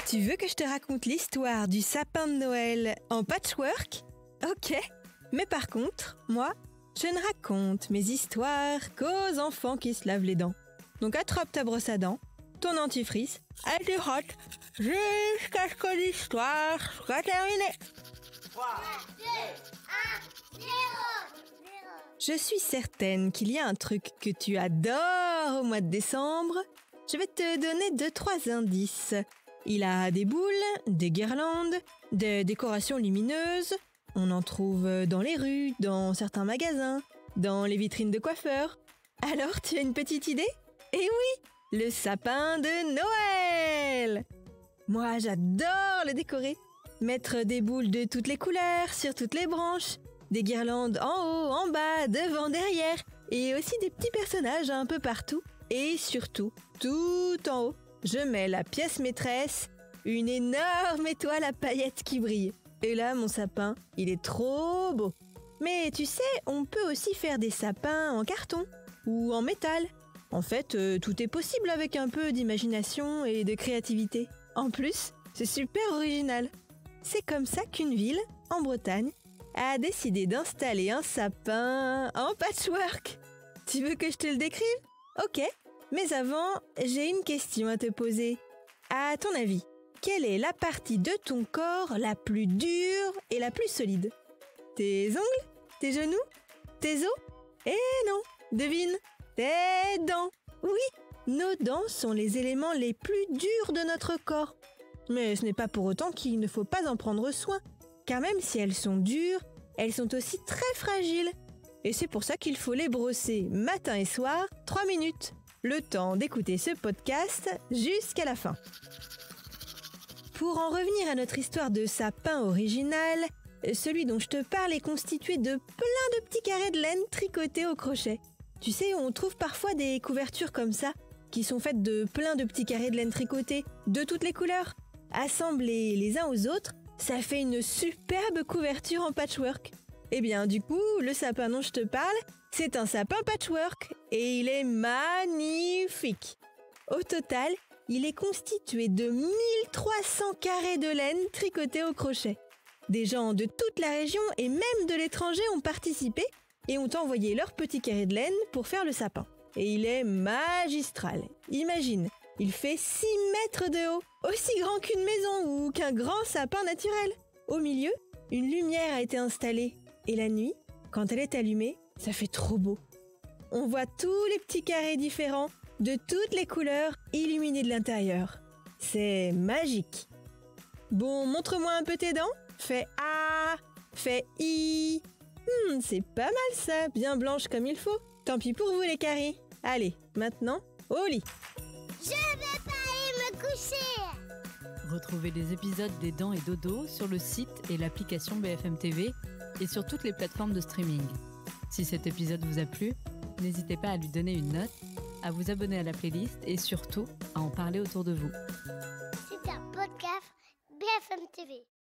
Tu veux que je te raconte l'histoire du sapin de Noël en patchwork? Ok, mais par contre, moi, je ne raconte mes histoires qu'aux enfants qui se lavent les dents. Donc attrape ta brosse à dents, ton dentifrice, et tu frottes jusqu'à ce que l'histoire soit terminée. 3, 2, 1, 0. Je suis certaine qu'il y a un truc que tu adores au mois de décembre. Je vais te donner 2-3 indices. Il a des boules, des guirlandes, des décorations lumineuses. On en trouve dans les rues, dans certains magasins, dans les vitrines de coiffeurs. Alors, tu as une petite idée? Eh oui, le sapin de Noël! Moi, j'adore le décorer. Mettre des boules de toutes les couleurs sur toutes les branches, des guirlandes en haut, en bas, devant, derrière, et aussi des petits personnages un peu partout. Et surtout, tout en haut, je mets la pièce maîtresse, une énorme étoile à paillettes qui brille. Et là, mon sapin, il est trop beau. Mais tu sais, on peut aussi faire des sapins en carton ou en métal. En fait, tout est possible avec un peu d'imagination et de créativité. En plus, c'est super original. C'est comme ça qu'une ville, en Bretagne, a décidé d'installer un sapin en patchwork. Tu veux que je te le décrive? Ok, mais avant, j'ai une question à te poser. À ton avis, quelle est la partie de ton corps la plus dure et la plus solide? Tes ongles? Tes genoux? Tes os? Eh non, devine, tes dents. Oui, nos dents sont les éléments les plus durs de notre corps. Mais ce n'est pas pour autant qu'il ne faut pas en prendre soin, car même si elles sont dures, elles sont aussi très fragiles. Et c'est pour ça qu'il faut les brosser matin et soir, 3 minutes. Le temps d'écouter ce podcast jusqu'à la fin. Pour en revenir à notre histoire de sapin original, celui dont je te parle est constitué de plein de petits carrés de laine tricotés au crochet. Tu sais, on trouve parfois des couvertures comme ça, qui sont faites de plein de petits carrés de laine tricotés, de toutes les couleurs. Assemblés les uns aux autres, ça fait une superbe couverture en patchwork. Eh bien, du coup, le sapin dont je te parle, c'est un sapin patchwork et il est magnifique. Au total, il est constitué de 1300 carrés de laine tricotés au crochet. Des gens de toute la région et même de l'étranger ont participé et ont envoyé leurs petits carrés de laine pour faire le sapin. Et il est magistral. Imagine, il fait 6 mètres de haut, aussi grand qu'une maison ou qu'un grand sapin naturel. Au milieu, une lumière a été installée. Et la nuit, quand elle est allumée, ça fait trop beau. On voit tous les petits carrés différents, de toutes les couleurs, illuminés de l'intérieur. C'est magique. Bon, montre-moi un peu tes dents. Fais A, fais I. C'est pas mal ça, bien blanche comme il faut. Tant pis pour vous les caries. Allez, maintenant, au lit. Je vais pas aller me coucher. Retrouvez les épisodes des Dents et Dodo sur le site et l'application BFM TV et sur toutes les plateformes de streaming. Si cet épisode vous a plu, n'hésitez pas à lui donner une note, à vous abonner à la playlist et surtout à en parler autour de vous.